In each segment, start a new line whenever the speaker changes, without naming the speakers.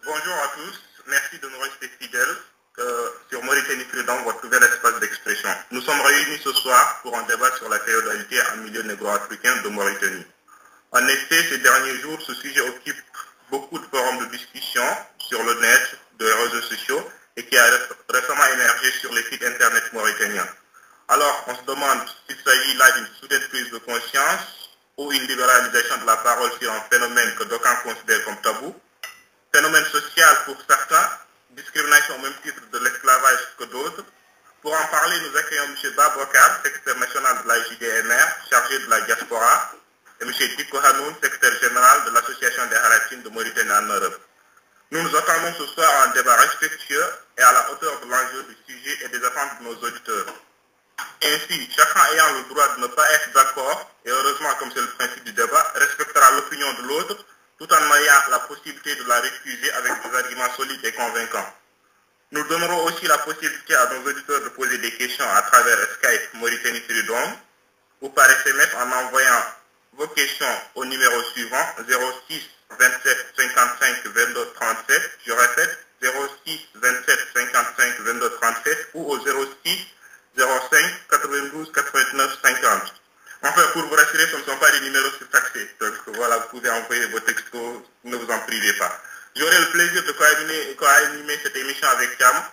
Bonjour à tous, merci de nous rester fidèles sur Mauritanie Freedom, votre nouvel espace d'expression. Nous sommes réunis ce soir pour un débat sur la féodalité en milieu négro-africain de Mauritanie. En effet, ces derniers jours, ce sujet occupe beaucoup de forums de discussion sur le net, de réseaux sociaux, et qui a récemment émergé sur les sites internet mauritaniens. Alors, on se demande s'il s'agit là d'une soudaine prise de conscience ou une libéralisation de la parole sur un phénomène que d'aucuns considèrent comme tabou. Phénomène social pour certains, discrimination au même titre de l'esclavage que d'autres. Pour en parler, nous accueillons M. Babokar, secrétaire national de la JDMR, chargé de la diaspora, et M. Diko Hanoun, secrétaire général de l'Association des Haratines de Mauritanie en Europe. Nous nous attendons ce soir à un débat respectueux et à la hauteur de l'enjeu du sujet et des attentes de nos auditeurs. Ainsi, chacun ayant le droit de ne pas être d'accord, et heureusement comme c'est le principe du débat, respectera l'opinion de l'autre, tout en ayant la possibilité de la réfuser avec des arguments solides et convaincants. Nous donnerons aussi la possibilité à nos auditeurs de poser des questions à travers Skype Mauritanie Freedom ou par SMS en envoyant vos questions au numéro suivant 06 27 55 22 37. Je répète 06 27 55 22 37 ou au 06 05 92 89 50. Enfin, pour vous rassurer, ce ne sont pas des numéros surtaxés. Donc voilà, vous pouvez envoyer vos textos, ne vous en privez pas. J'aurai le plaisir de co-animer cette émission avec Cham.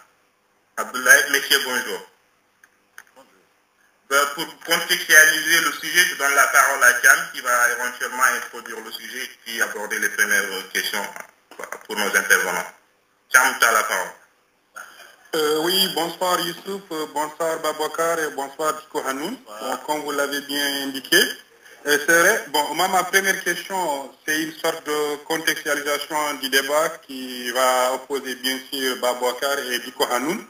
Abdoulaye, messieurs, bonjour. Pour contextualiser le sujet, je donne la parole à Cham qui va éventuellement introduire le sujet puis aborder les premières questions pour nos intervenants. Cham, tu as la parole.
Oui, bonsoir Youssouf, bonsoir Babakar et bonsoir Diko Hanoun. Bon, comme vous l'avez bien indiqué, c'est vrai. Bon, moi, ma première question, c'est une sorte de contextualisation du débat qui va opposer bien sûr Babakar et Diko Hanoun.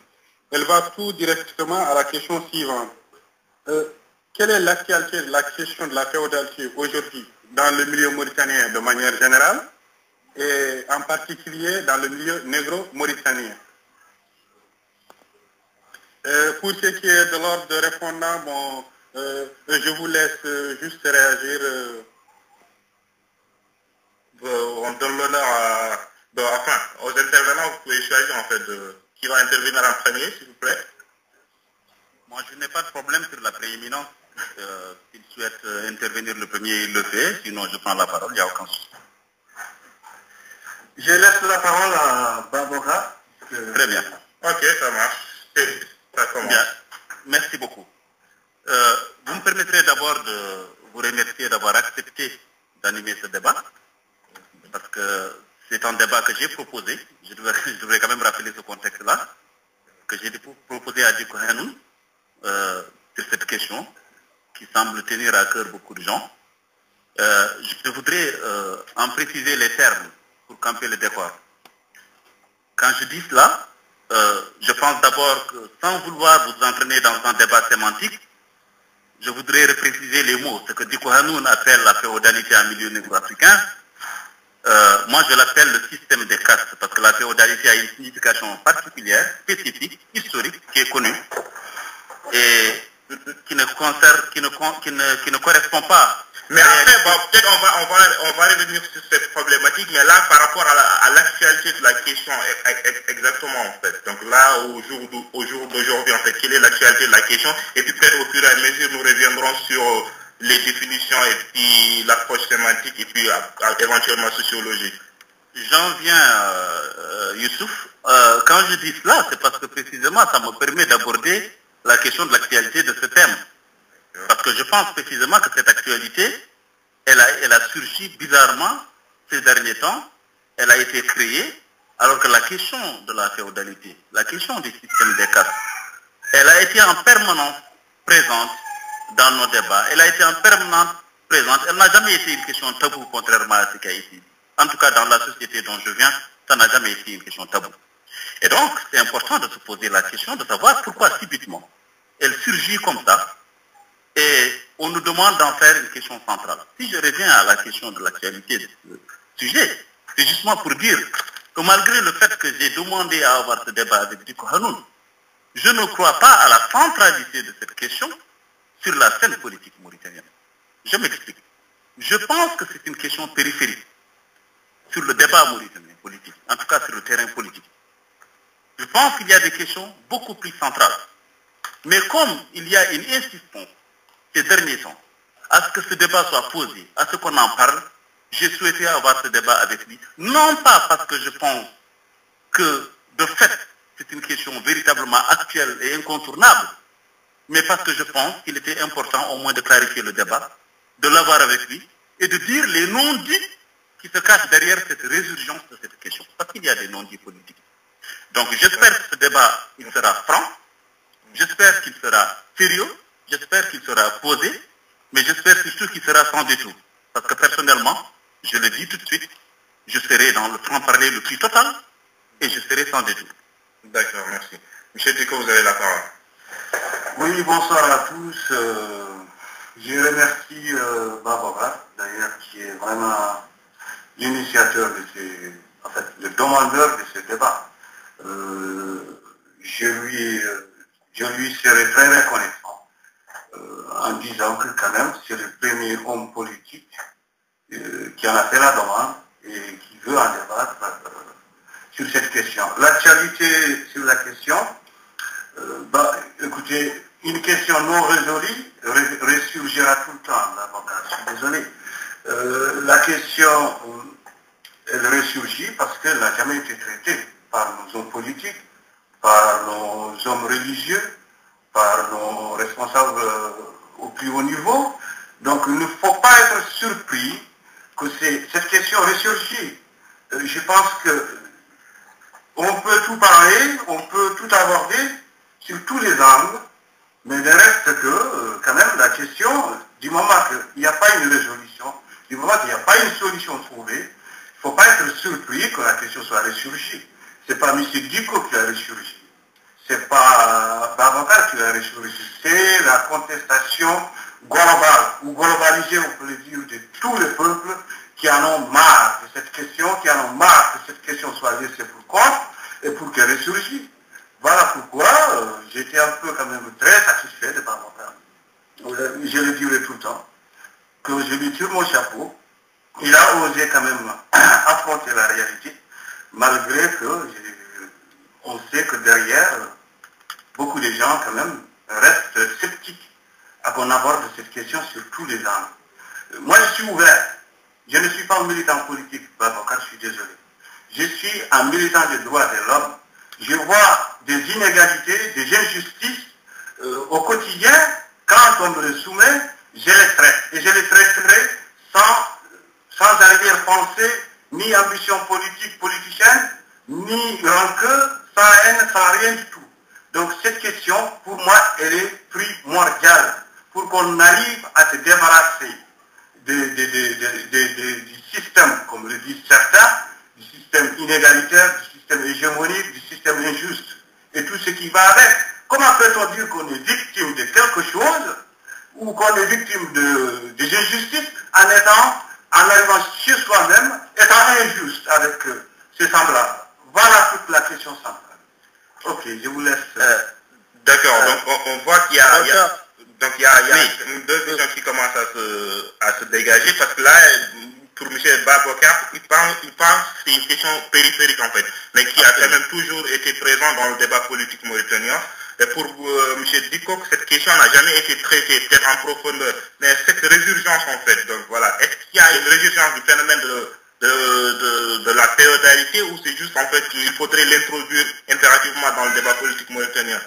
Elle va tout directement à la question suivante. Quelle est l'actualité de la question de la féodalité aujourd'hui dans le milieu mauritanien de manière générale et en particulier dans le milieu négro-mauritanien? Pour ce qui est de l'ordre de répondant, bon, je vous laisse juste réagir.
On donne l'honneur aux intervenants. Vous pouvez choisir en fait qui va intervenir en premier, s'il vous plaît.
Moi, je n'ai pas de problème sur la prééminence. S'il souhaite intervenir le premier, il le fait. Sinon, je prends la parole. Il n'y a aucun souci.
Je laisse la parole à Babora.
Très bien.
Ok, ça marche. Ça commence.
Bien. Merci beaucoup. Vous me permettrez d'abord de vous remercier d'avoir accepté d'animer ce débat, parce que c'est un débat que j'ai proposé. Je devrais quand même rappeler ce contexte-là, que j'ai proposé à Diko Hanoun sur cette question qui semble tenir à cœur beaucoup de gens. Je voudrais en préciser les termes pour camper le décor. Quand je dis cela, je pense d'abord que sans vouloir vous entraîner dans un débat sémantique, je voudrais repréciser les mots. Ce que Diko Hanoun appelle la féodalité en milieu négro-africain, moi je l'appelle le système des castes, parce que la féodalité a une signification particulière, spécifique, historique, qui est connue, et qui ne correspond pas.
Mais après, peut-être on va revenir sur cette problématique, mais là, par rapport à l'actualité de la question, exactement, en fait. Donc là, au jour d'aujourd'hui, en fait, quelle est l'actualité de la question? Et puis peut-être au fur et à mesure, nous reviendrons sur les définitions et puis l'approche sémantique et puis éventuellement sociologique.
J'en viens, Youssouf. Quand je dis cela, c'est parce que précisément, ça me permet d'aborder la question de l'actualité de ce thème. Parce que je pense précisément que cette actualité elle a surgi bizarrement ces derniers temps. Elle a été créée alors que la question de la féodalité, la question du système des castes, elle a été en permanence présente dans nos débats. Elle a été en permanence présente. Elle n'a jamais été une question taboue, contrairement à ce qui a été dit. En tout cas, dans la société dont je viens, ça n'a jamais été une question taboue. Et donc, c'est important de se poser la question de savoir pourquoi subitement elle surgit comme ça et on nous demande d'en faire une question centrale. Si je reviens à la question de l'actualité de ce sujet, c'est justement pour dire que malgré le fait que j'ai demandé à avoir ce débat avec Diko Hanoun, je ne crois pas à la centralité de cette question sur la scène politique mauritanienne. Je m'explique. Je pense que c'est une question périphérique sur le débat mauritanien politique, en tout cas sur le terrain politique. Je pense qu'il y a des questions beaucoup plus centrales. Mais comme il y a une insistance ces derniers temps à ce que ce débat soit posé, à ce qu'on en parle, j'ai souhaité avoir ce débat avec lui. Non pas parce que je pense que, de fait, c'est une question véritablement actuelle et incontournable, mais parce que je pense qu'il était important au moins de clarifier le débat, de l'avoir avec lui et de dire les non-dits qui se cachent derrière cette résurgence de cette question. Parce qu'il y a des non-dits politiques. Donc j'espère que ce débat, il sera franc, j'espère qu'il sera sérieux, j'espère qu'il sera posé, mais j'espère surtout qu'il sera sans détour. Parce que personnellement, je le dis tout de suite, je serai dans le franc-parler le plus total et je serai sans détour.
D'accord, merci. Monsieur Diko, vous avez la parole.
Oui, bonsoir à tous. Je remercie Barbara, d'ailleurs, qui est vraiment l'initiateur de ces, en fait, le demandeur de ce débat. Je lui serai très reconnaissant en disant que quand même c'est le premier homme politique qui en a fait la demande et qui veut en débattre sur cette question. L'actualité sur la question, écoutez, une question non résolue ressurgira tout le temps, l'avocat, je suis désolé. La question, elle ressurgit parce qu'elle n'a jamais été traitée par nos hommes politiques, par nos hommes religieux, par nos responsables au plus haut niveau. Donc il ne faut pas être surpris que cette question ressurgit. Je pense que on peut tout parler, on peut tout aborder sur tous les angles, mais il reste que, quand même, la question, du moment qu'il n'y a pas une résolution, du moment qu'il n'y a pas une solution trouvée, il ne faut pas être surpris que la question soit ressurgie. Ce n'est pas M. Diko qui a ressurgi. Ce n'est pas Babacar qui a ressurgi. C'est la contestation globale, ou globalisée, on peut le dire, de tous les peuples qui en ont marre de cette question, qui en ont marre que cette question soit laissée pour compte et pour qu'elle ressurgisse. Voilà pourquoi j'étais un peu quand même très satisfait de Babacar. Je le dirai tout le temps, que je lui tire mon chapeau. Il a osé quand même affronter la réalité, malgré que on sait que derrière, beaucoup de gens quand même restent sceptiques à qu'on aborde cette question sur tous les angles. Moi je suis ouvert. Je ne suis pas un militant politique, Babacar, je suis désolé. Je suis un militant des droits de l'homme. Je vois des inégalités, des injustices au quotidien. Quand on me le soumet, je les traite. Et je les traiterai sans arrière-pensée, ni ambition politique, politicienne, ni rancœur, sans haine, sans rien du tout. Donc cette question, pour moi, elle est primordiale pour qu'on arrive à se débarrasser du système, comme le disent certains, du système inégalitaire, du système hégémonique, du système injuste, et tout ce qui va avec. Comment peut-on dire qu'on est victime de quelque chose, ou qu'on est victime des injustices, en arrivant chez soi-même, étant injuste avec ses semblables? Voilà toute la question centrale. Ok, je vous laisse.
D'accord, donc on voit qu'il y a deux questions qui commencent à se dégager, parce que là, pour M. Babacar, il pense que c'est une question périphérique en fait, mais qui a quand même toujours été présente dans le débat politique mauritanien. Et pour M. Diko, cette question n'a jamais été traitée, peut-être en profondeur, mais cette résurgence en fait, donc voilà, est-ce qu'il y a une résurgence du phénomène de la féodalité, ou c'est juste en fait qu'il faudrait l'introduire impérativement dans le débat politique mauritanien?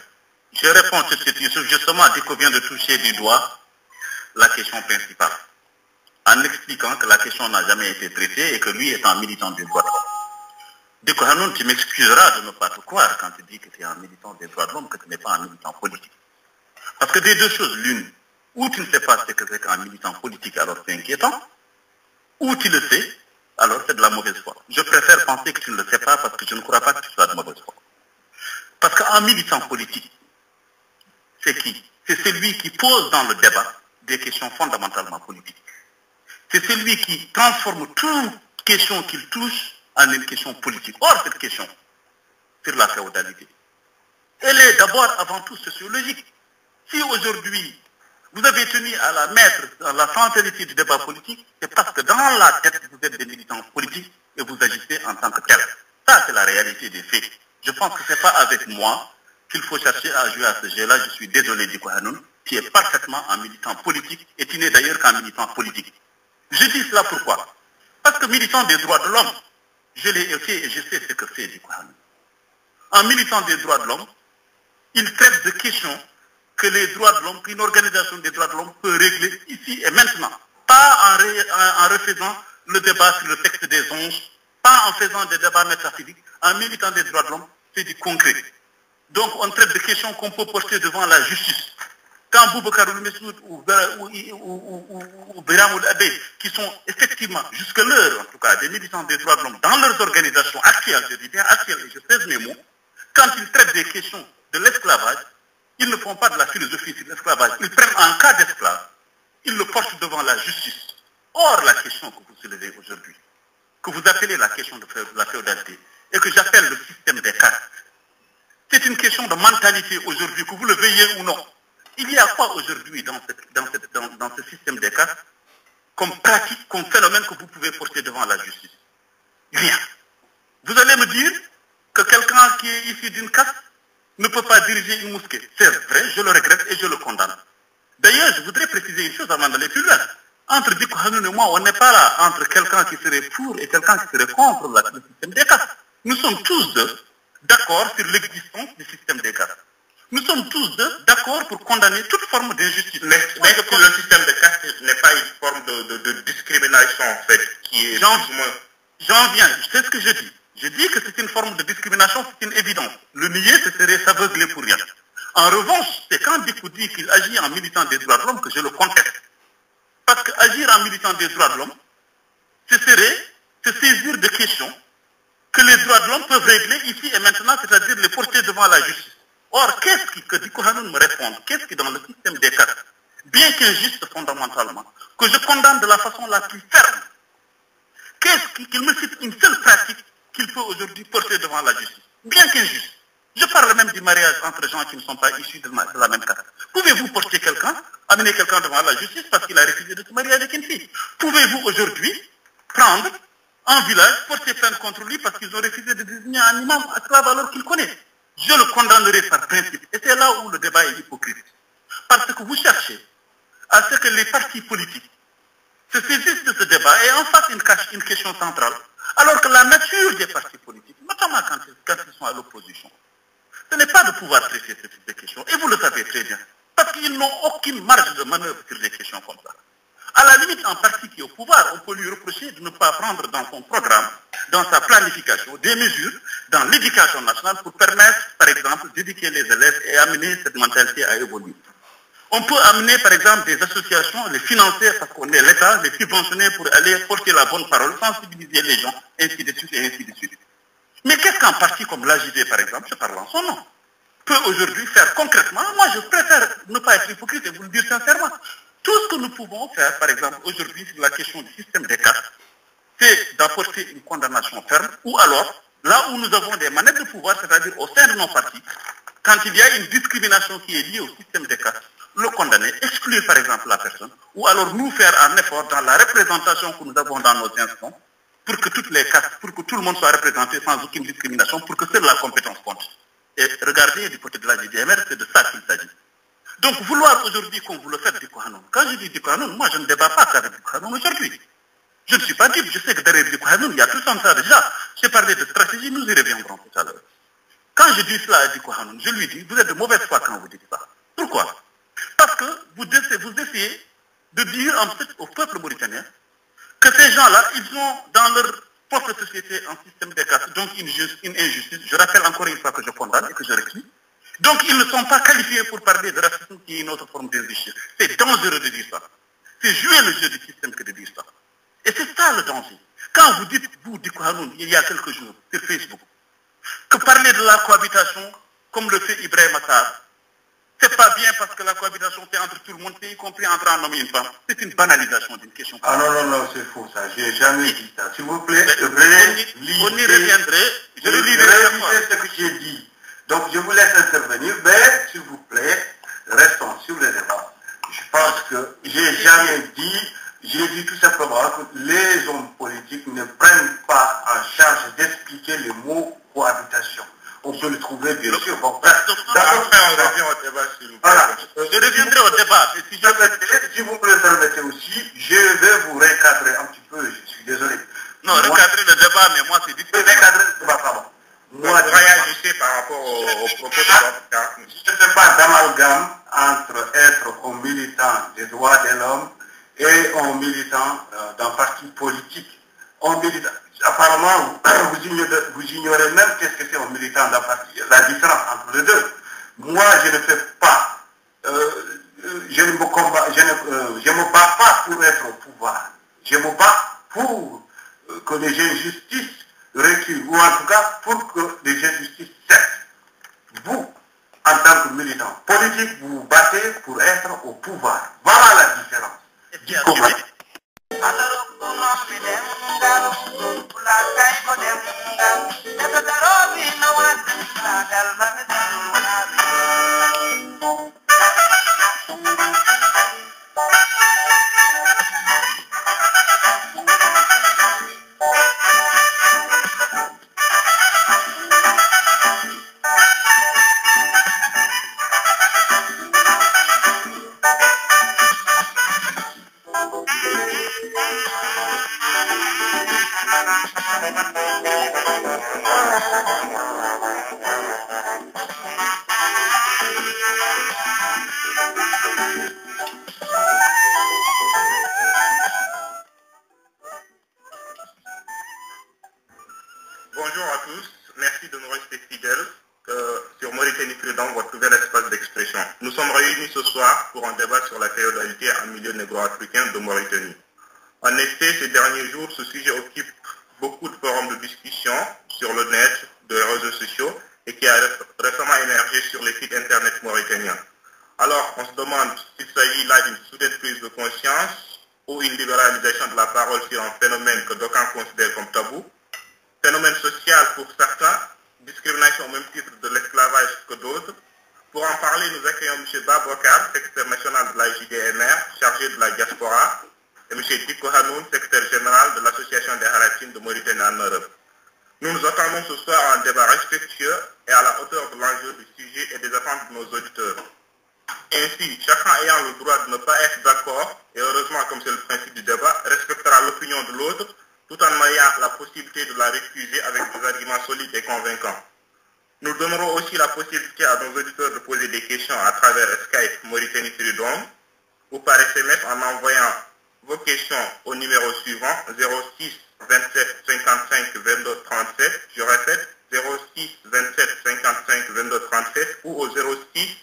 Je réponds tout de suite. Justement, Diko vient de toucher du doigt la question principale. en expliquant que la question n'a jamais été traitée et que lui est un militant des droits de l'homme. Diko Hanoun, tu m'excuseras de ne pas te croire quand tu dis que tu es un militant des droits de l'homme, que tu n'es pas un militant politique. Parce que des deux choses, l'une, ou tu ne sais pas ce que c'est qu'un militant politique, alors c'est inquiétant, ou tu le sais, alors c'est de la mauvaise foi. Je préfère penser que tu ne le sais pas parce que je ne crois pas que tu sois de mauvaise foi. Parce qu'un militant politique, c'est qui? C'est celui qui pose dans le débat des questions fondamentalement politiques. C'est celui qui transforme toute question qu'il touche en une question politique. Or, cette question sur la féodalité, elle est d'abord avant tout sociologique. Si aujourd'hui, vous avez tenu à la mettre dans la centralité du débat politique, c'est parce que dans la tête, vous êtes des militants politiques et vous agissez en tant que tel. Ça, c'est la réalité des faits. Je pense que ce n'est pas avec moi qu'il faut chercher à jouer à ce jeu-là. Je suis désolé, Diko Hanoun, qui est parfaitement un militant politique et qui n'est d'ailleurs qu'un militant politique. Je dis cela pourquoi? Parce que militant des droits de l'homme, je l'ai été et je sais ce que c'est, Diko Hanoun. Un militant des droits de l'homme, il traite de questions que les droits de l'homme, qu'une organisation des droits de l'homme peut régler ici et maintenant. Pas en refaisant le débat sur le texte des anges, pas en faisant des débats métaphysiques. Un militant des droits de l'homme, c'est du concret. Donc on traite de questions qu'on peut porter devant la justice. Quand Boubacar Messoud ou Biram Abed, qui sont effectivement, jusque-l'heure en tout cas, des militants des droits de l'homme, dans leurs organisations actuelles, je dis bien actuelles, et je pèse mes mots, quand ils traitent des questions de l'esclavage, ils ne font pas de la philosophie sur l'esclavage. Ils prennent un cas d'esclave, ils le portent devant la justice. Or, la question que vous soulevez aujourd'hui, que vous appelez la question de la féodalité, et que j'appelle le système des castes, c'est une question de mentalité aujourd'hui, que vous le veuillez ou non. Il y a quoi aujourd'hui dans ce système des castes comme pratique, comme phénomène que vous pouvez porter devant la justice? Rien. Vous allez me dire que quelqu'un qui est issu d'une caste ne peut pas diriger une mosquée. C'est vrai, je le regrette et je le condamne. D'ailleurs, je voudrais préciser une chose avant d'aller plus loin. Entre Diko Hanoun et moi, on n'est pas là entre quelqu'un qui serait pour et quelqu'un qui serait contre le système des castes. Nous sommes tous deux d'accord sur l'existence du système des castes. Nous sommes tous deux d'accord pour condamner toute forme d'injustice.
Mais que le système de caste n'est pas une forme de discrimination en fait, qui est...
J'en viens, c'est ce que je dis. Je dis que c'est une forme de discrimination, c'est une évidence. Le nier, ce serait s'aveugler pour rien. En revanche, c'est quand Diko dit qu'il agit en militant des droits de l'homme que je le conteste. Parce qu'agir en militant des droits de l'homme, ce serait se saisir de questions que les droits de l'homme peuvent régler ici et maintenant, c'est-à-dire les porter devant la justice. Or, qu'est-ce que Diko Hanoun me réponde? Qu'est-ce qui dans le système des castes, bien qu'injuste fondamentalement, que je condamne de la façon la plus ferme, qu'est-ce qu'il me cite une seule pratique qu'il peut aujourd'hui porter devant la justice, bien qu'injuste? Je parle même du mariage entre gens qui ne sont pas issus de la même caste. Pouvez-vous porter quelqu'un, amener quelqu'un devant la justice parce qu'il a refusé de se marier avec une fille? Pouvez-vous aujourd'hui prendre un village, porter plainte contre lui parce qu'ils ont refusé de désigner un imam esclave alors qu'il connaît? Je le condamnerai par principe. Et c'est là où le débat est hypocrite. Parce que vous cherchez à ce que les partis politiques se saisissent de ce débat et en fassent une question centrale, alors que la nature des partis politiques, notamment quand ils sont à l'opposition, ce n'est pas de pouvoir traiter ce type de questions. Et vous le savez très bien. Parce qu'ils n'ont aucune marge de manœuvre sur des questions comme ça. À la limite, un parti qui est au pouvoir, on peut lui reprocher de ne pas prendre dans son programme, dans sa planification, des mesures dans l'éducation nationale pour permettre, par exemple, d'éduquer les élèves et amener cette mentalité à évoluer. On peut amener, par exemple, des associations, les financer parce qu'on est l'État, les subventionner pour aller porter la bonne parole, sensibiliser les gens, ainsi de suite et ainsi de suite. Mais qu'est-ce qu'un parti comme l'AJD, par exemple, je parle en son nom, peut aujourd'hui faire concrètement? Moi, je préfère ne pas être hypocrite et vous le dire sincèrement. Tout ce que nous pouvons faire, par exemple, aujourd'hui, sur la question du système des castes, c'est d'apporter une condamnation ferme, ou alors, là où nous avons des manettes de pouvoir, c'est-à-dire au sein de nos partis, quand il y a une discrimination qui est liée au système des castes, le condamner, exclure par exemple la personne, ou alors nous faire un effort dans la représentation que nous avons dans nos instances, pour que toutes les castes, pour que tout le monde soit représenté sans aucune discrimination, pour que seule la compétence compte. Et regardez du côté de la JDMR, c'est de ça qu'il s'agit. Donc vouloir aujourd'hui qu'on vous le fasse Diko Hanoun, quand je dis Diko Hanoun, moi je ne débat pas qu'avec Diko Hanoun aujourd'hui. Je ne suis pas dupe, je sais que derrière Diko Hanoun, il y a tout ça déjà. J'ai parlé de stratégie, nous y reviendrons tout à l'heure. Quand je dis cela à Diko Hanoun, je lui dis, vous êtes de mauvaise foi quand vous dites ça. Pourquoi? Parce que vous essayez de dire en fait au peuple mauritanien que ces gens-là, ils ont dans leur propre société un système de caste, donc une injustice. Je rappelle encore une fois que je condamne et que je rectifie. Donc ils ne sont pas qualifiés pour parler de racisme qui est une autre forme d'injustice. C'est dangereux de dire ça. C'est jouer le jeu du système que de dire ça. Et c'est ça le danger. Quand vous dites, vous, Dicko Hanoun, il y a quelques jours, sur Facebook, que parler de la cohabitation, comme le fait Ibrahim Matar, c'est pas bien parce que la cohabitation c'est entre tout le monde, y compris entre un homme et une femme. C'est une banalisation d'une question.
Ah non, non, non, c'est faux ça. J'ai jamais dit ça. S'il vous plaît,
on y reviendrait. Je le lirai
ce que j'ai dit. Donc je vous laisse intervenir, mais s'il vous plaît, restons sur le débat. Je pense que j'ai jamais dit, j'ai dit tout simplement que les hommes politiques ne prennent pas en charge d'expliquer les mots cohabitation. On peut le trouver bien sûr. Bon,
après, on revient au débat, s'il vous plaît.
Voilà.
Je reviendrai au débat.
Si vous me le permettez aussi, je vais vous recadrer un petit peu, je suis désolé.
Non, recadrer le débat, mais moi c'est difficile.
Recadrer le débat, pardon.
Moi, je réagissais par rapport au propos de votre cas.
Je ne fais pas d'amalgame entre être un militant des droits de l'homme et un militant d'un parti politique. Apparemment, vous ignorez même qu'est-ce que c'est un militant d'un parti, la différence entre les deux. Moi, je ne fais pas, je ne me bats pas pour être au pouvoir. Je me bats pour que les injustices reculent, ou en tout cas pour que les injustices cessent. Vous, en tant que militant politique, vous vous battez pour être au pouvoir. Voilà la différence.
Bonjour à tous, merci de nous rester fidèles sur Mauritanie Prudent, votre nouvel espace d'expression. Nous sommes réunis ce soir pour un débat sur la féodalité en milieu négro-africain de Mauritanie. En effet, ces derniers jours, ce sujet occupe beaucoup de forums de discussion sur le net, de réseaux sociaux, et qui a récemment émergé sur les sites internet mauritaniens. Alors, on se demande s'il s'agit là d'une soudaine prise de conscience ou une libéralisation de la parole sur un phénomène que d'aucuns considèrent comme tabou. Phénomène social pour certains, discrimination au même titre de l'esclavage que d'autres. Pour en parler, nous accueillons M. Babokar, secrétaire national de la JDMR, chargé de la diaspora, et M. Dicko Hanoun, secrétaire général de l'Association des Haratines de Mauritanie en Europe. Nous nous attendons ce soir à un débat respectueux et à la hauteur de l'enjeu du sujet et des attentes de nos auditeurs. Ainsi, chacun ayant le droit de ne pas être d'accord, et heureusement comme c'est le principe du débat, respectera l'opinion de l'autre, tout en ayant la possibilité de la refuser avec des arguments solides et convaincants. Nous donnerons aussi la possibilité à nos auditeurs de poser des questions à travers Skype Mauritanie Freedom ou par SMS en envoyant vos questions au numéro suivant 06 27 55 22 37. Je répète 06 27 55 22 37 ou au 06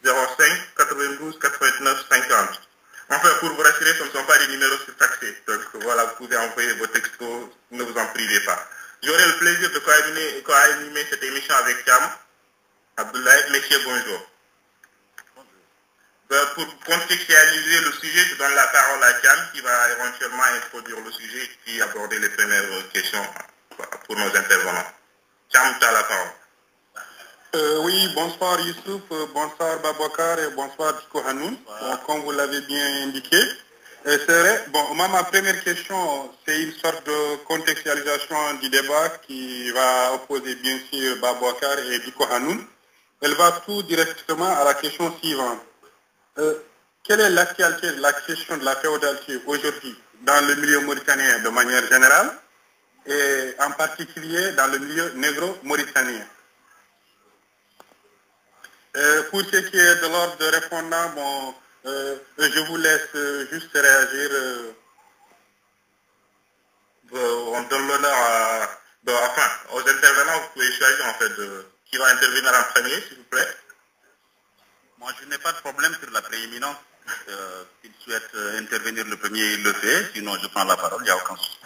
05 92 89 50. Enfin, pour vous rassurer, ce ne sont pas des numéros surtaxés. Donc voilà, vous pouvez envoyer vos textos, ne vous en privez pas. J'aurai le plaisir de co-animer cette émission avec Cham. Abdoulaye, messieurs, bonjour. Pour contextualiser le sujet, je donne la parole à Cham qui va éventuellement introduire le sujet et aborder les premières questions pour nos intervenants. Cham, tu as la parole.
Oui, bonsoir Youssouf, bonsoir Babokar et bonsoir Dicko Hanoun. Bon, comme vous l'avez bien indiqué. C'est vrai, bon, moi, ma première question, c'est une sorte de contextualisation du débat qui va opposer bien sûr Babokar et Dicko Hanoun. Elle va tout directement à la question suivante. Quelle est l'actualité de la question de la féodalité aujourd'hui dans le milieu mauritanien de manière générale et en particulier dans le milieu négro-mauritanien? Pour ce qui est de l'ordre de répondant, bon, Je vous laisse juste réagir.
On donne l'honneur aux intervenants. Vous pouvez choisir en fait qui va intervenir en premier, s'il vous plaît.
Moi, je n'ai pas de problème sur la prééminence. S'il souhaite intervenir le premier, il le fait. Sinon, je prends la parole. Il n'y a aucun souci.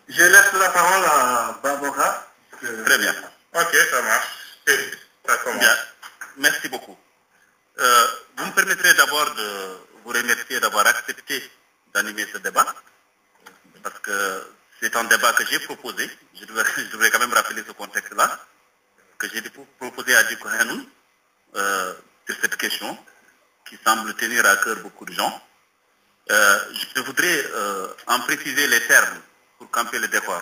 Je laisse la parole à Baboka.
Très bien.
Ok, ça marche. Ça commence.
Bien. Merci beaucoup. Vous me permettrez d'abord de vous remercier d'avoir accepté d'animer ce débat, parce que c'est un débat que j'ai proposé. Je devrais quand même rappeler ce contexte-là, que j'ai proposé à Diko Hanoun sur cette question qui semble tenir à cœur beaucoup de gens. Je voudrais en préciser les termes pour camper le décor.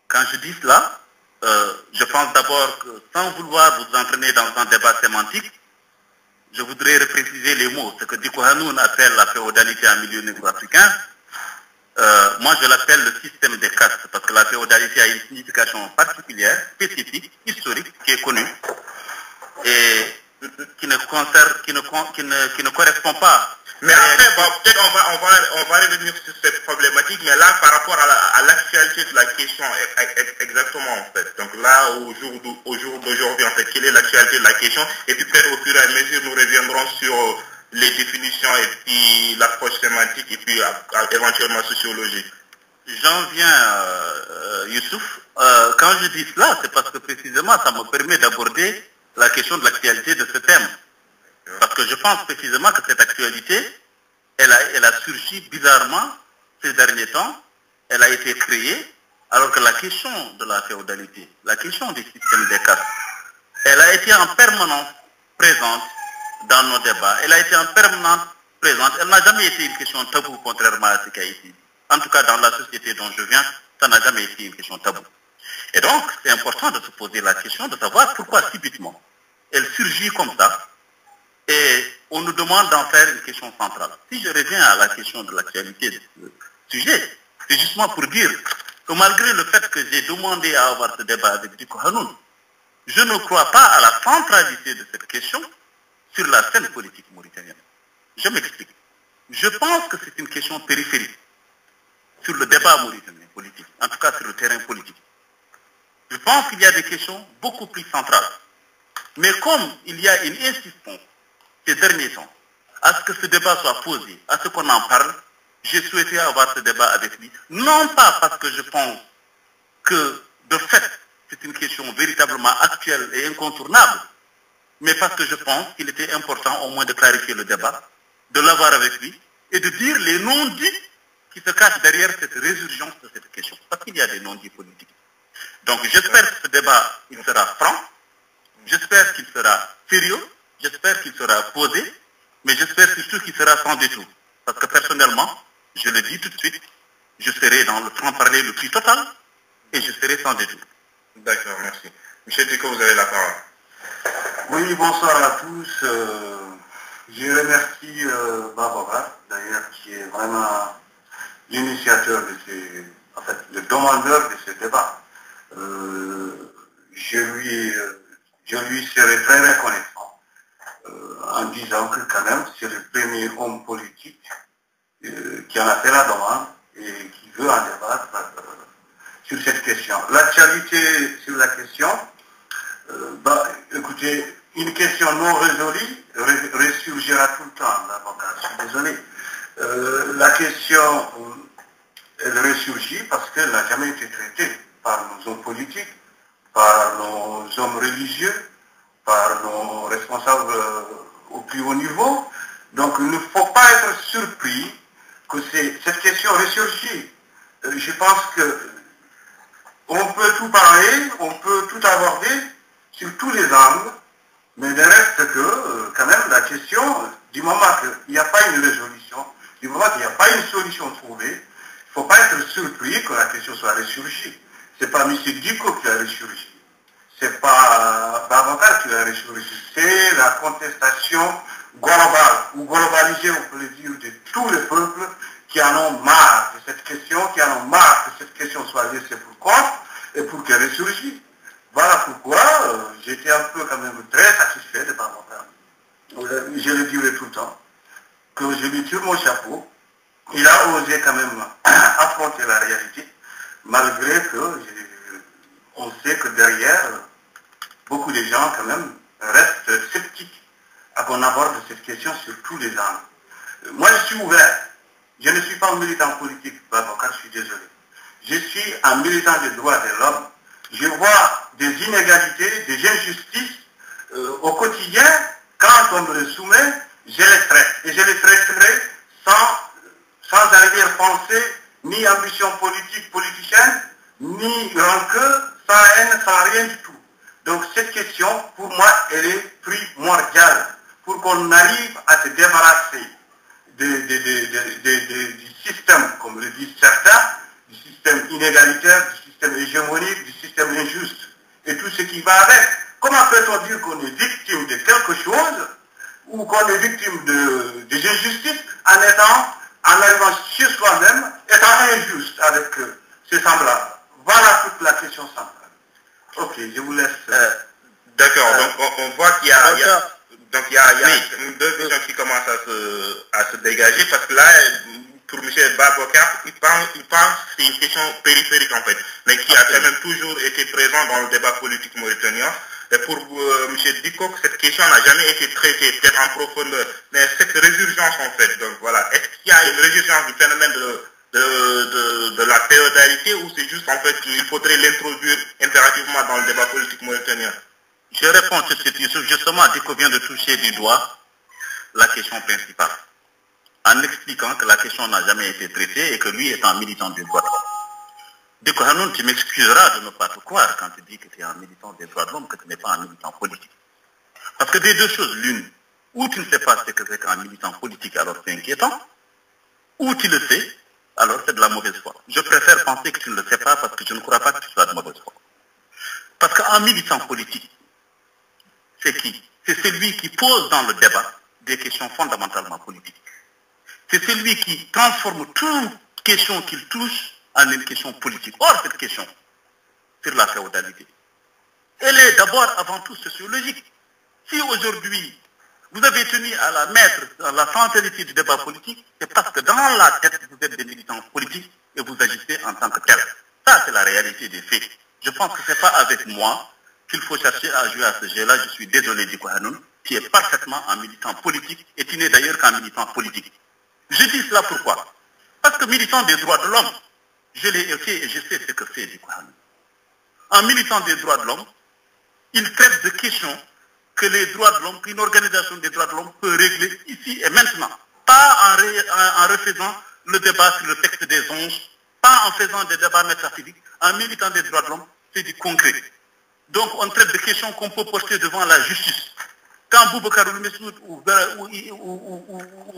Quand je dis cela, je pense d'abord que sans vouloir vous entraîner dans un débat sémantique, je voudrais repréciser les mots. Ce que Diko Hanoun appelle la féodalité en milieu négro-africain, moi je l'appelle le système des castes, parce que la féodalité a une signification particulière, spécifique, historique, qui est connue, et qui ne correspond pas.
Mais après, peut-être on va revenir sur cette problématique, mais là, par rapport à l'actualité de la question, exactement, en fait. Donc là, au jour d'aujourd'hui, en fait, quelle est l'actualité de la question? Et puis peut-être au fur et à mesure, nous reviendrons sur les définitions et puis l'approche sémantique et puis éventuellement sociologique.
J'en viens, Youssouf. Quand je dis cela, c'est parce que précisément, ça me permet d'aborder la question de l'actualité de ce thème. Parce que je pense précisément que cette actualité, elle a surgi bizarrement ces derniers temps. Elle a été créée alors que la question de la féodalité, la question du système des castes, elle a été en permanence présente dans nos débats. Elle a été en permanence présente. Elle n'a jamais été une question taboue, contrairement à ce qui a été dit. En tout cas, dans la société dont je viens, ça n'a jamais été une question taboue. Et donc, c'est important de se poser la question de savoir pourquoi subitement elle surgit comme ça. Et on nous demande d'en faire une question centrale. Si je reviens à la question de l'actualité de ce sujet, c'est justement pour dire que malgré le fait que j'ai demandé à avoir ce débat avec Diko Hanoun, je ne crois pas à la centralité de cette question sur la scène politique mauritanienne. Je m'explique. Je pense que c'est une question périphérique sur le débat mauritanien politique, en tout cas sur le terrain politique. Je pense qu'il y a des questions beaucoup plus centrales. Mais comme il y a une insistance ces derniers temps, à ce que ce débat soit posé, à ce qu'on en parle, j'ai souhaité avoir ce débat avec lui. Non pas parce que je pense que, de fait, c'est une question véritablement actuelle et incontournable, mais parce que je pense qu'il était important au moins de clarifier le débat, de l'avoir avec lui, et de dire les non-dits qui se cachent derrière cette résurgence de cette question. Parce qu'il y a des non-dits politiques. Donc j'espère que ce débat, il sera franc, j'espère qu'il sera sérieux, j'espère qu'il sera posé, mais j'espère surtout qu'il sera sans détour. Parce que personnellement, je le dis tout de suite, je serai dans le franc-parler le plus total et je serai sans détour.
D'accord, merci. Monsieur Diko, vous avez la parole.
Oui, bonsoir à tous. Je remercie Barbara, d'ailleurs, qui est vraiment l'initiateur de ces, en fait, le demandeur de ce débat. Je lui serai très reconnaissant en disant que quand même c'est le premier homme politique qui en a fait la demande et qui veut en débattre sur cette question. L'actualité sur la question, écoutez, une question non résolue ressurgira tout le temps, l'avocat, je suis désolé. La question, elle ressurgit parce qu'elle n'a jamais été traitée par nos hommes politiques, par nos hommes religieux, par nos responsables au plus haut niveau. Donc il ne faut pas être surpris que cette question ressurgit. Je pense que on peut tout parler, on peut tout aborder sur tous les angles, mais il reste que quand même la question, du moment qu'il n'y a pas une résolution, du moment qu'il n'y a pas une solution trouvée, il ne faut pas être surpris que la question soit ressurgie. Ce n'est pas M. Diko qui a ressurgi. Ce n'est pas Babacar qui a ressurgi. C'est la contestation globale, ou globalisée, on peut le dire, de tous les peuples qui en ont marre de cette question, qui en ont marre que cette question soit laissée pour compte et pour qu'elle ressurgisse. Voilà pourquoi j'étais un peu quand même très satisfait de Babacar. je le dirai tout le temps, que je lui tire mon chapeau. Il a osé quand même affronter la réalité, malgré que on sait que derrière, beaucoup de gens quand même restent sceptiques à qu'on aborde cette question sur tous les angles. Moi, je suis ouvert. Je ne suis pas un militant politique, avocat, je suis désolé. Je suis un militant des droits de l'homme. Je vois des inégalités, des injustices au quotidien. Quand on me le soumet, je les traite. Et je les traiterai sans arrière-pensée, ni ambition politique, politicienne, ni rancœur, sans haine, sans rien du tout. Donc cette question, pour moi, elle est primordiale pour qu'on arrive à se débarrasser du système, comme le disent certains, du système inégalitaire, du système hégémonique, du système injuste, et tout ce qui va avec. Comment peut-on dire qu'on est victime de quelque chose, ou qu'on est victime des injustices, en arrivant chez soi-même, étant injuste avec ses semblables? Voilà toute la question centrale. Ok, je vous laisse.
D'accord, donc on voit qu'il y a deux questions qui commencent à se dégager, parce que là, pour M. Babokar, il pense que c'est une question périphérique en fait, mais qui a quand même toujours été présent dans le débat politique mauritanien. Et pour M. Dikok, cette question n'a jamais été traitée, peut-être en profondeur, mais cette résurgence en fait, donc voilà, est-ce qu'il y a une résurgence du phénomène de la féodalité, ou c'est juste en fait qu'il faudrait l'introduire impérativement dans le débat politique mauritanien?
Je réponds tout de suite. Justement, Diko vient de toucher du doigt la question principale, en expliquant que la question n'a jamais été traitée et que lui est un militant des droits de l'homme. Diko Hanoun, tu m'excuseras de ne pas te croire quand tu dis que tu es un militant des droits de l'homme, que tu n'es pas un militant politique. Parce que des deux choses, l'une, ou tu ne sais pas ce que c'est qu'un militant politique, alors c'est inquiétant, ou tu le sais, alors c'est de la mauvaise foi. Je préfère penser que tu ne le sais pas parce que je ne crois pas que tu sois de mauvaise foi. Parce qu'un militant politique, c'est qui? C'est celui qui pose dans le débat des questions fondamentalement politiques. C'est celui qui transforme toute question qu'il touche en une question politique. Or, cette question sur la féodalité, elle est d'abord avant tout sociologique. Si aujourd'hui, vous avez tenu à la mettre dans la centralité du débat politique, c'est parce que dans la tête, vous êtes des militants politiques et vous agissez en tant que tel. Ça, c'est la réalité des faits. Je pense que ce n'est pas avec moi qu'il faut chercher à jouer à ce jeu-là. Je suis désolé, Diko Hanoun, qui est parfaitement un militant politique et qui n'est d'ailleurs qu'un militant politique. Je dis cela pourquoi? Parce que militant des droits de l'homme, je l'ai été et je sais ce que c'est, Diko Hanoun. Un militant des droits de l'homme, il traite de questions que les droits de l'homme, qu'une organisation des droits de l'homme peut régler ici et maintenant. Pas en refaisant le débat sur le texte des anges, pas en faisant des débats métaphysiques. Un militant des droits de l'homme, c'est du concret. Donc on traite de questions qu'on peut porter devant la justice. Quand Boubacar Messoud ou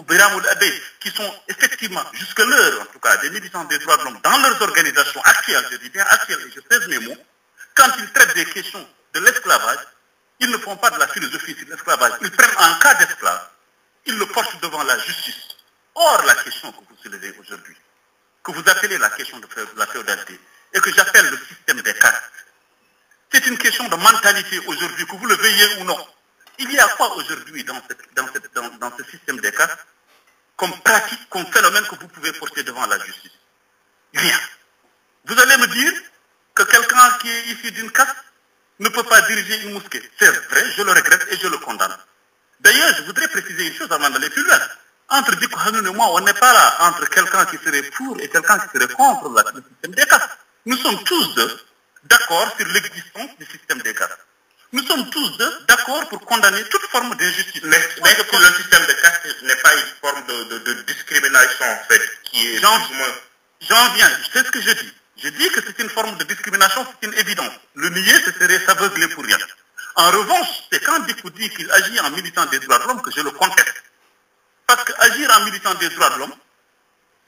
Biram Abé, qui sont effectivement, jusque-l'heure en tout cas, des militants des droits de l'homme, dans leurs organisations actuelles, je dis bien actuelles, et je pèse mes mots, quand ils traitent des questions de l'esclavage, ils ne font pas de la philosophie sur l'esclavage. Ils prennent un cas d'esclave, ils le portent devant la justice. Or, la question que vous soulevez aujourd'hui, que vous appelez la question de la féodalité, et que j'appelle le système des castes, c'est une question de mentalité aujourd'hui, que vous le veuillez ou non. Il y a quoi aujourd'hui dans ce système des castes comme pratique, comme phénomène que vous pouvez porter devant la justice? Rien. Vous allez me dire que quelqu'un qui est issu d'une caste ne peut pas diriger une mosquée. C'est vrai, je le regrette et je le condamne. D'ailleurs, je voudrais préciser une chose avant d'aller plus loin. Entre Diko Hanoun et moi, on n'est pas là entre quelqu'un qui serait pour et quelqu'un qui serait contre le système des castes. Nous sommes tous deux d'accord sur l'existence du système des castes. Nous sommes tous deux d'accord pour condamner toute forme d'injustice.
Mais que le système de caste n'est pas une forme de discrimination en fait, qui est...
J'en viens, c'est ce que je dis. Je dis que c'est une forme de discrimination, c'est une évidence. Le nier, ce serait s'aveugler pour rien. En revanche, c'est quand Diko dit qu'il agit en militant des droits de l'homme que je le conteste. Parce qu'agir en militant des droits de l'homme,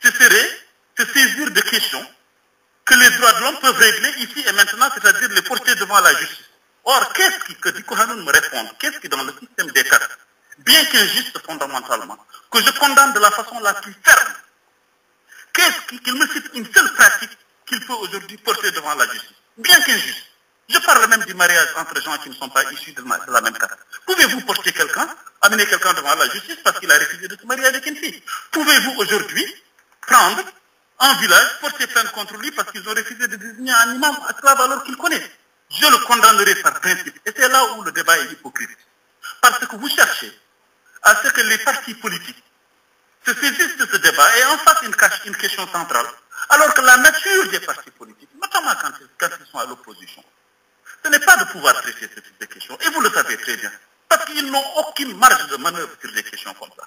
ce serait se saisir de questions que les droits de l'homme peuvent régler ici et maintenant, c'est-à-dire les porter devant la justice. Or, qu'est-ce que Diko Hanoun me réponde? Qu'est-ce qui dans le système des castes, bien qu'injuste fondamentalement, que je condamne de la façon la plus ferme, qu'est-ce qu'il me cite une seule pratique qu'il peut aujourd'hui porter devant la justice, bien qu'injuste? Je parle même du mariage entre gens qui ne sont pas issus de la même caste. Pouvez-vous porter quelqu'un amener quelqu'un devant la justice parce qu'il a refusé de se marier avec une fille. Pouvez-vous aujourd'hui prendre un village, porter plainte contre lui parce qu'ils ont refusé de désigner un imam esclave alors qu'il connaît? Je le condamnerai par principe. Et c'est là où le débat est hypocrite. Parce que vous cherchez à ce que les partis politiques se saisissent de ce débat et en fassent une question centrale, alors que la nature des partis politiques, notamment quand ils sont à l'opposition, ce n'est pas de pouvoir traiter ce type de questions. Et vous le savez très bien. Parce qu'ils n'ont aucune marge de manœuvre sur des questions comme ça.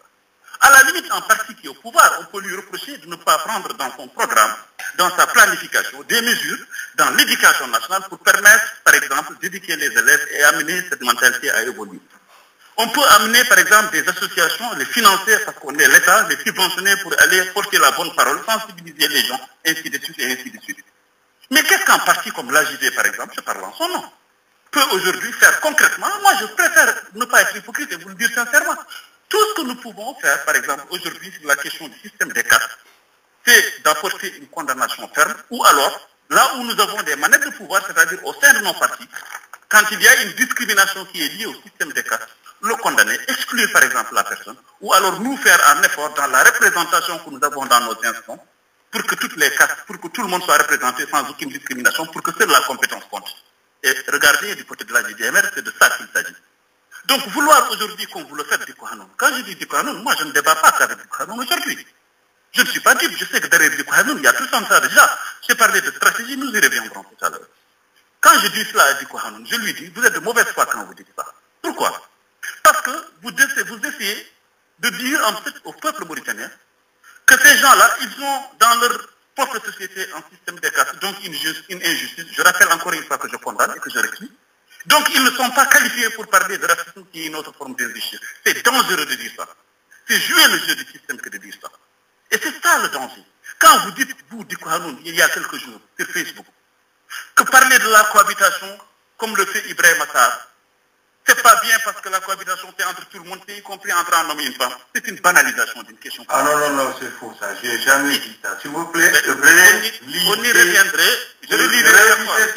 À la limite, un parti qui est au pouvoir, on peut lui reprocher de ne pas prendre dans son programme, dans sa planification, des mesures dans l'éducation nationale pour permettre, par exemple, d'éduquer les élèves et amener cette mentalité à évoluer. On peut amener, par exemple, des associations, les financer parce qu'on est l'État, les subventionner pour aller porter la bonne parole, sensibiliser les gens, ainsi de suite et ainsi de suite. Mais qu'est-ce qu'un parti comme l'AJD, par exemple, je parle en son nom, peut aujourd'hui faire concrètement? Moi, je préfère ne pas être hypocrite et vous le dire sincèrement. Tout ce que nous pouvons faire, par exemple, aujourd'hui, sur la question du système des cartes, c'est d'apporter une condamnation ferme, ou alors, là où nous avons des manettes de pouvoir, c'est-à-dire au sein de nos partis, quand il y a une discrimination qui est liée au système des cartes, le condamner, exclure par exemple la personne, ou alors nous faire un effort dans la représentation que nous avons dans nos instances, pour que toutes les cartes, pour que tout le monde soit représenté sans aucune discrimination, pour que seule la compétence compte. Et regardez du côté de la JDMR, c'est de ça qu'il s'agit. Donc vouloir aujourd'hui qu'on vous le fasse du Kohanoun, quand je dis du Kohanoun, moi je ne débat pas avec du Kohanoun aujourd'hui. Je ne suis pas dupe, je sais que derrière du Kohanoun, il y a tout ça déjà. J'ai parlé de stratégie, nous y reviendrons tout à l'heure. Quand je dis cela à du Kohanoun, je lui dis, vous êtes de mauvaise foi quand vous dites ça. Pourquoi? Parce que vous essayez de dire en fait au peuple mauritanien que ces gens-là, ils ont dans leur propre société un système de casse, donc une injustice. Je rappelle encore une fois que je condamne et que je reclus. Donc ils ne sont pas qualifiés pour parler de racisme qui est une autre forme d'injustice. C'est dangereux de dire ça. C'est jouer le jeu du système que de dire ça. Et c'est ça le danger. Quand vous dites, vous, du Kohanoun, il y a quelques jours, sur Facebook, que parler de la cohabitation, comme le fait Ibrahim Assar, c'est pas bien parce que la cohabitation c'est entre tout le monde, y compris entre un homme et une femme. C'est une banalisation d'une question.
Ah non, non, non, c'est faux ça. J'ai jamais dit ça. S'il vous plaît,
on y reviendrait. Je le lirai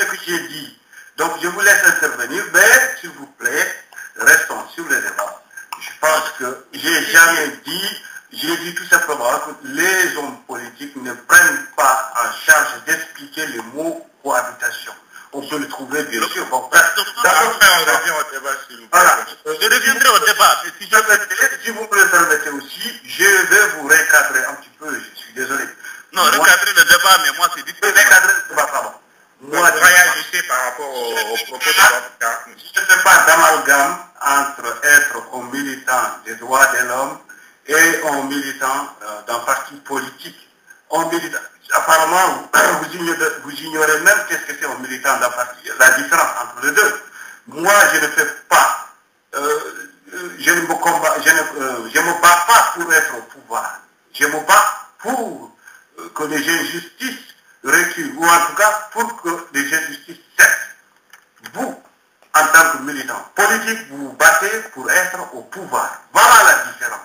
ce que j'ai dit. Donc je vous laisse intervenir, mais s'il vous plaît, restons sur le débat. Je pense que j'ai jamais dit, j'ai dit tout simplement que les hommes politiques ne prennent pas en charge d'expliquer le mot cohabitation. On peut le trouver bien sûr. Bon,
d'accord, on revient au débat, s'il vous plaît.
Voilà.
Je reviendrai au débat.
Si vous me le permettez aussi, je vais vous recadrer un petit peu, je suis désolé.
Non, recadrer le débat, mais moi c'est difficile.
Recadrer le débat, pardon.
Moi, je vais ajuster par rapport au propos de votre cas.
Je ne fais pas d'amalgame entre être un militant des droits de l'homme et un militant d'un parti politique. Apparemment, vous ignorez même qu'est-ce que c'est un militant d'un parti, la différence entre les deux. Moi, je ne fais pas, je ne me bats pas pour être au pouvoir. Je me bats pour que les injustices reculent, ou en tout cas pour que les injustices cessent. Vous, en tant que militant politique, vous vous battez pour être au pouvoir. Voilà la différence.